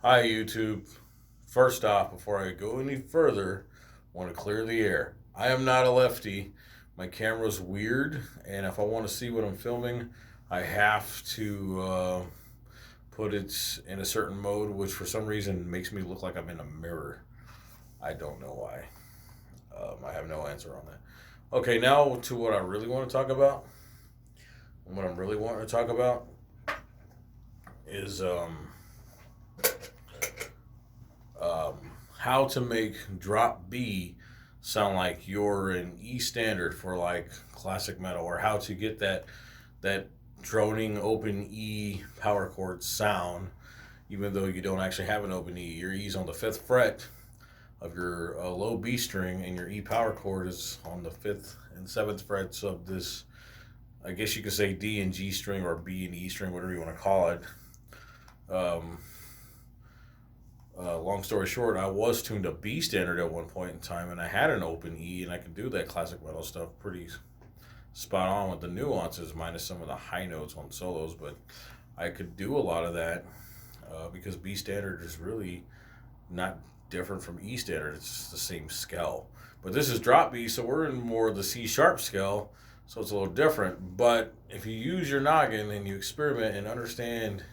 Hi, YouTube. First off, before I go any further, I want to clear the air. I am not a lefty. My camera's weird, and if I want to see what I'm filming, I have to put it in a certain mode, which for some reason makes me look like I'm in a mirror. I don't know why. I have no answer on that. Okay, now to what I really want to talk about. And what I'm really wanting to talk about is how to make drop B sound like you're in E standard for like classic metal, or how to get that droning open E power chord sound, even though you don't actually have an open E. Your E's on the fifth fret of your low B string, and your E power chord is on the fifth and seventh frets of this. I guess you could say D and G string, or B and E string, whatever you want to call it. Um, Long story short, I was tuned to B standard at one point in time, and I had an open E, and I could do that classic metal stuff pretty spot on with the nuances, minus some of the high notes on solos. But I could do a lot of that because B standard is really not different from E standard. It's the same scale. But this is drop B, so we're in more of the C sharp scale, so it's a little different. But if you use your noggin and you experiment and understand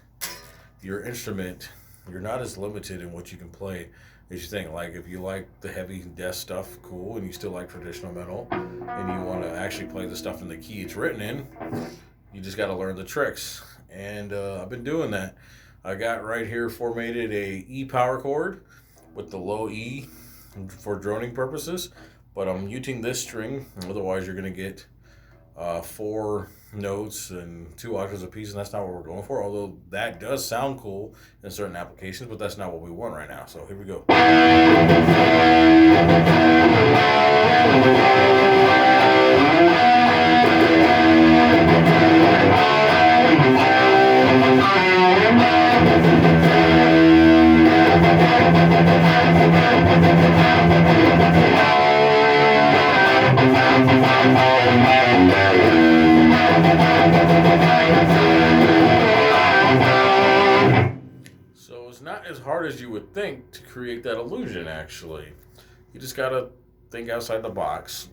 your instrument, you're not as limited in what you can play as you think. Like, if you like the heavy death stuff, cool, and you still like traditional metal, and you want to actually play the stuff in the key it's written in, you just got to learn the tricks. And I've been doing that. I got right here formatted a E power chord with the low E for droning purposes, but I'm muting this string, otherwise you're going to get four notes and two octaves apiece, and that's not what we're going for. Although that does sound cool in certain applications, but that's not what we want right now. So here we go. So it's not as hard as you would think to create that illusion, actually. You just gotta think outside the box.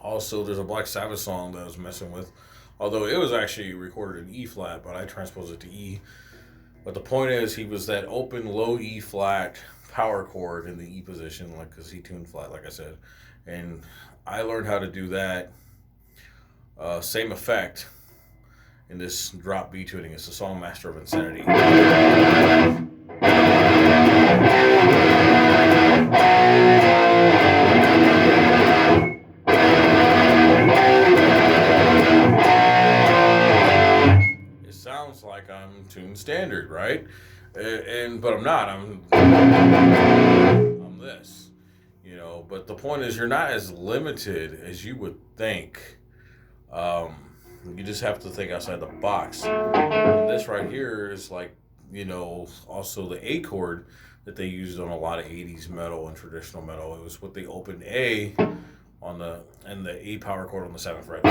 Also, there's a Black Sabbath song that I was messing with, although it was actually recorded in E flat, but I transposed it to E. But the point is, he was that open low E flat power chord in the E position, like, because he tuned flat, like I said. And I learned how to do that same effect in this drop B tuning. It's the song Master of Insanity. It sounds like I'm tuned standard, right? But I'm not. I'm this. But the point is, you're not as limited as you would think. Um, you just have to think outside the box. And this right here is like, also the A chord that they used on a lot of 80s metal and traditional metal. It was what they opened A on and the A power chord on the 7th fret.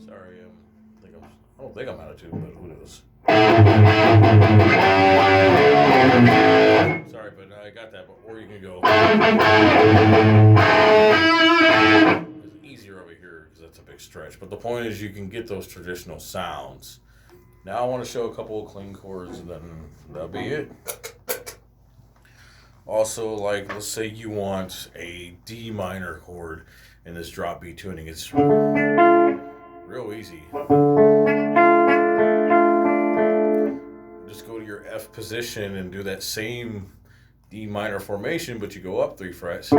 Sorry, I don't think I'm out of tune, but who knows? Sorry, but I got that. But or you can go. It's easier over here because that's a big stretch. But the point is, you can get those traditional sounds. Now I want to show a couple of clean chords, and then that'll be it. Also, like, let's say you want a D minor chord in this drop B tuning. It's real easy. Just go to your F position and do that same D minor formation, but you go up 3 frets. A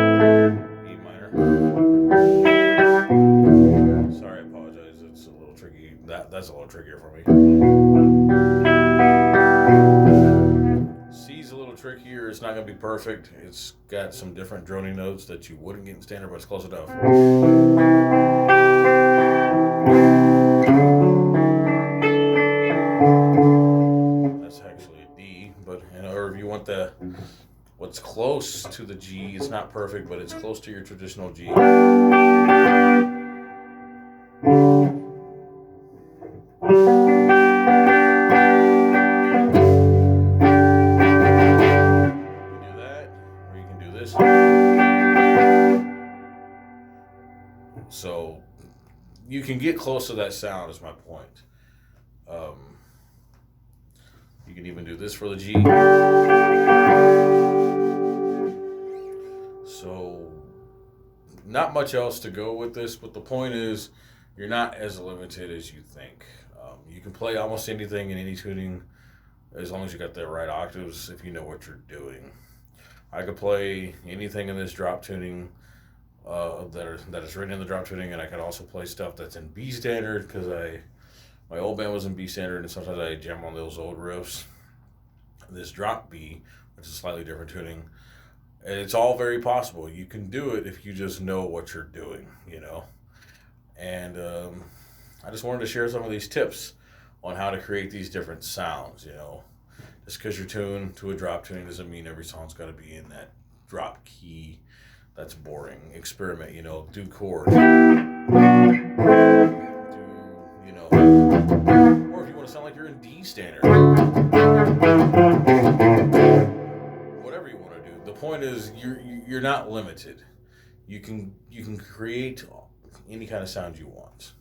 minor. E minor. Sorry, I apologize. It's a little tricky. That's a little trickier for me. C's a little trick here. It's not going to be perfect. It's got some different droning notes that you wouldn't get in standard, but it's close enough. That's actually a D, but or if you want what's close to the G, it's not perfect, but it's close to your traditional G. So you can get close to that sound is my point. You can even do this for the G. So not much else to go with this, but the point is you're not as limited as you think. You can play almost anything in any tuning as long as you got the right octaves if you know what you're doing. I could play anything in this drop tuning that is written in the drop tuning, and I could also play stuff that's in B standard because my old band was in B standard, and sometimes I jam on those old riffs. This drop B, which is slightly different tuning, and it's all very possible. You can do it if you just know what you're doing, And I just wanted to share some of these tips on how to create these different sounds, Just because you're tuned to a drop tuning doesn't mean every song's got to be in that drop key. That's boring. Experiment, do chords. Or if you want to sound like you're in D standard. Whatever you want to do. The point is you're not limited. You can create any kind of sound you want.